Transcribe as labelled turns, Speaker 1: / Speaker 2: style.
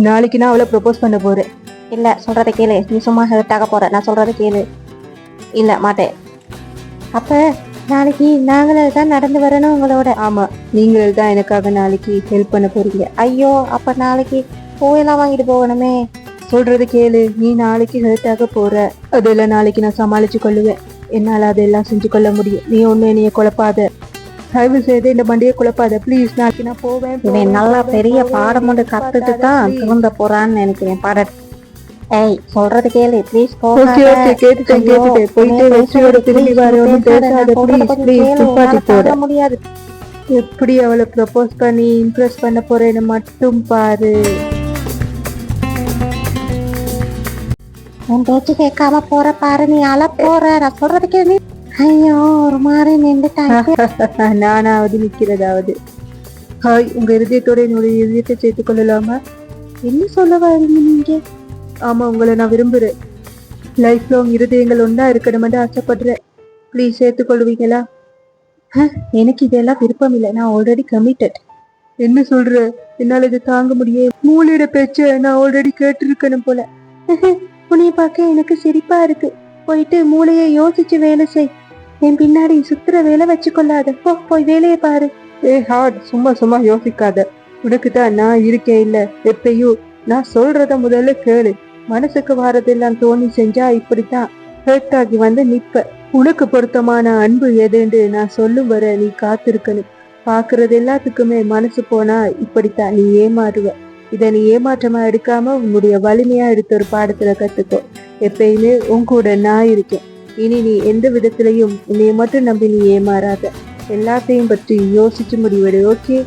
Speaker 1: நாளைக்கு நான் அவளை ப்ரொபோஸ் பண்ண போறேன்.
Speaker 2: இல்ல சொல்றதை கேளு. நீ சும்மா ஹெல்ட் ஆக போற. நான் சொல்றதை கேளு. இல்ல மாட்டேன். அப்ப நாளைக்கு நாங்களே தான் நடந்து வரணும் உங்களோட.
Speaker 1: ஆமா, நீங்கள் தான் எனக்காக நாளைக்கு ஹெல்ப் பண்ண போறீங்க.
Speaker 2: ஐயோ, அப்ப நாளைக்கு பூவெல்லாம் வாங்கிட்டு போகணுமே.
Speaker 1: சொல்றது கேளு. நீ நாளைக்கு ஹெல்த் ஆக போற. அதெல்லாம் நாளைக்கு நான் சமாளிச்சு கொள்ளுவேன். என்னால அதெல்லாம் செஞ்சு கொள்ள முடியும். நீ ஒண்ணு என்னைய குழப்பாத. தயவு செய்து இந்த மண்டியை குழப்பாத ப்ளீஸ். நாளைக்கு நான் போவேன்.
Speaker 2: இவன் நல்லா பெரிய பாடம் ஒன்று கத்துட்டு தான் திருந்த போறான்னு நினைக்கிறேன். பாட ஏய், சொல்றது கேளு ப்ளீஸ்.
Speaker 1: ஓகே ஓகே, கேட்டுட்டேன். போயிட்டு வெற்றியோட திரும்பி வரணும். பேசாத ப்ளீஸ் ப்ளீஸ். துப்பாக்கி போட
Speaker 2: முடியாது.
Speaker 1: எப்படி அவளை ப்ரப்போஸ் பண்ணி இம்ப்ரெஸ் பண்ண போறேன்னு மட்டும் பாரு.
Speaker 2: உன் பேச்சு கேட்காம போற பாரு. நீ அழ போற. நான் சொல்றது கேளு. ஐயோ, ஒரு மாதிரி நின்றுட்டாங்க.
Speaker 1: நானாவது நிக்கிறதாவது. ஹாய், உங்க இருதயத்தோட என்னுடைய இருதயத்தை சேர்த்துக் கொள்ளலாமா? என்ன சொல்ல வரீங்க நீங்க? ஆமா, உங்களை நான் விரும்புறேன். லைஃப் லாங் இருதயங்கள் ஒன்றா இருக்கணும்னு ஆசைப்படுறேன். ப்ளீஸ் சேர்த்துக்கொள்வீங்களா? எனக்கு இதெல்லாம் விருப்பம் இல்லை. நான் ஆல்ரெடி கமிட்டட். என்ன சொல்ற? என்னால் இதை தாங்க முடியும். மூளையோட பேச்ச நான் ஆல்ரெடி கேட்டிருக்கணும் போல. உன்னை பார்க்க எனக்கு சிரிப்பா இருக்கு. போயிட்டு மூளையை யோசிச்சு வேலை செய். என் பின்னாடி சுத்துற வேலை வச்சு கொள்ளாத. போய் வேலையை பாரு. ஹார்ட், சும்மா சும்மா யோசிக்காத. உனக்கு தான் நான் இருக்கேன் இல்ல எப்பயும். நான் சொல்றத முதல்ல கேளு. மனசுக்கு வாரதெல்லாம் தோணி செஞ்சா இப்படித்தான் ஹர்ட் ஆகி வந்து நிப்ப. உனக்கு பொருத்தமான அன்பு எதுன்னு நான் சொல்லும் வர நீ காத்திருக்கணும். பாக்குறது எல்லாத்துக்குமே மனசு போனா இப்படித்தான் நீ ஏமாறுவ. இதை நீ ஏமாற்றமா எடுக்காம உன்னுடைய வலிமையா எடுத்த ஒரு பாடத்துல கத்துக்கோ. எப்பயுமே உன் கூட நான் இருக்கேன். இனி நீ எந்த விதத்திலையும் உன்னைய மட்டும் நம்பி நீ ஏமாறாத. எல்லாத்தையும் பற்றி யோசிச்சு முடிவெடு. ஓகே?